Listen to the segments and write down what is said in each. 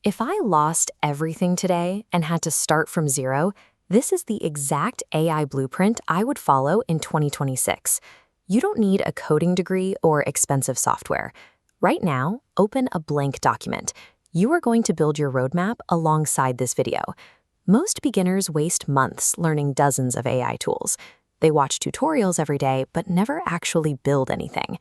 If I lost everything today and had to start from zero, this is the exact AI blueprint I would follow in 2026. You don't need a coding degree or expensive software. Right now, open a blank document. You are going to build your roadmap alongside this video. Most beginners waste months learning dozens of AI tools. They watch tutorials every day but never actually build anything.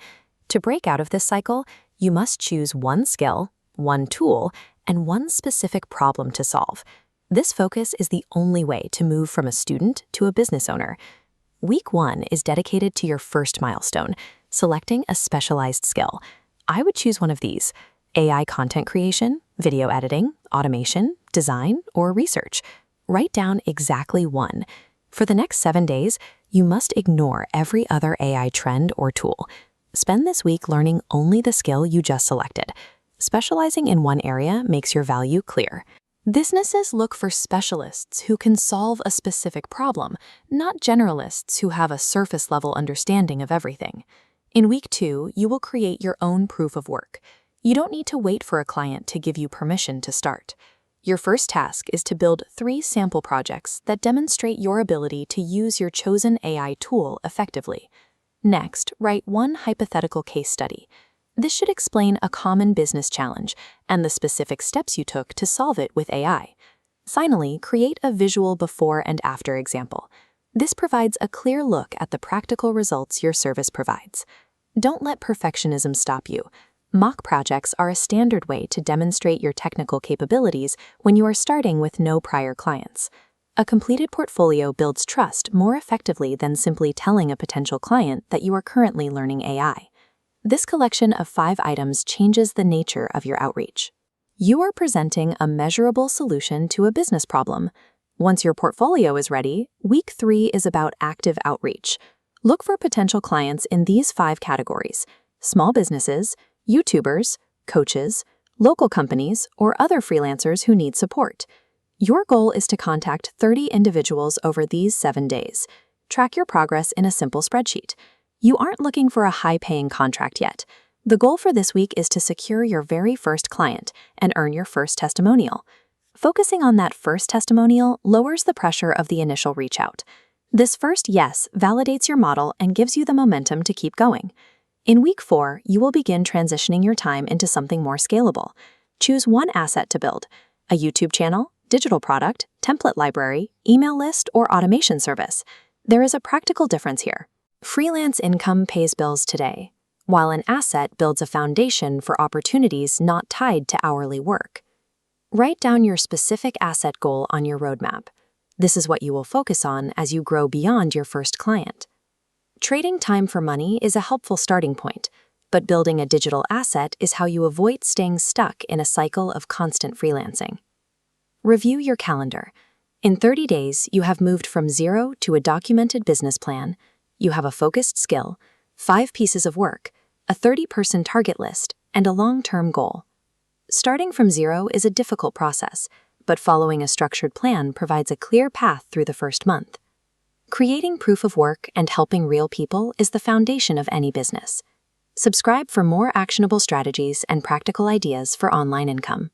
To break out of this cycle, you must choose one skill, one tool, and one specific problem to solve. This focus is the only way to move from a student to a business owner. Week 1 is dedicated to your first milestone, selecting a specialized skill. I would choose one of these: AI content creation, video editing, automation, design, or research. Write down exactly one. For the next 7 days, you must ignore every other AI trend or tool. Spend this week learning only the skill you just selected. Specializing in one area makes your value clear. Businesses look for specialists who can solve a specific problem, not generalists who have a surface-level understanding of everything. In week 2, you will create your own proof of work. You don't need to wait for a client to give you permission to start. Your first task is to build 3 sample projects that demonstrate your ability to use your chosen AI tool effectively. Next, write one hypothetical case study. This should explain a common business challenge and the specific steps you took to solve it with AI. Finally, create a visual before and after example. This provides a clear look at the practical results your service provides. Don't let perfectionism stop you. Mock projects are a standard way to demonstrate your technical capabilities when you are starting with no prior clients. A completed portfolio builds trust more effectively than simply telling a potential client that you are currently learning AI. This collection of 5 items changes the nature of your outreach. You are presenting a measurable solution to a business problem. Once your portfolio is ready, week 3 is about active outreach. Look for potential clients in these 5 categories: small businesses, YouTubers, coaches, local companies, or other freelancers who need support. Your goal is to contact 30 individuals over these 7 days. Track your progress in a simple spreadsheet. You aren't looking for a high-paying contract yet. The goal for this week is to secure your very first client and earn your first testimonial. Focusing on that first testimonial lowers the pressure of the initial reach out. This first yes validates your model and gives you the momentum to keep going. In week 4, you will begin transitioning your time into something more scalable. Choose one asset to build: a YouTube channel, digital product, template library, email list, or automation service. There is a practical difference here. Freelance income pays bills today, while an asset builds a foundation for opportunities not tied to hourly work. Write down your specific asset goal on your roadmap. This is what you will focus on as you grow beyond your first client. Trading time for money is a helpful starting point, but building a digital asset is how you avoid staying stuck in a cycle of constant freelancing. Review your calendar. In 30 days, you have moved from zero to a documented business plan. You have a focused skill, 5 pieces of work, a 30-person target list, and a long-term goal. Starting from zero is a difficult process, but following a structured plan provides a clear path through the first month. Creating proof of work and helping real people is the foundation of any business. Subscribe for more actionable strategies and practical ideas for online income.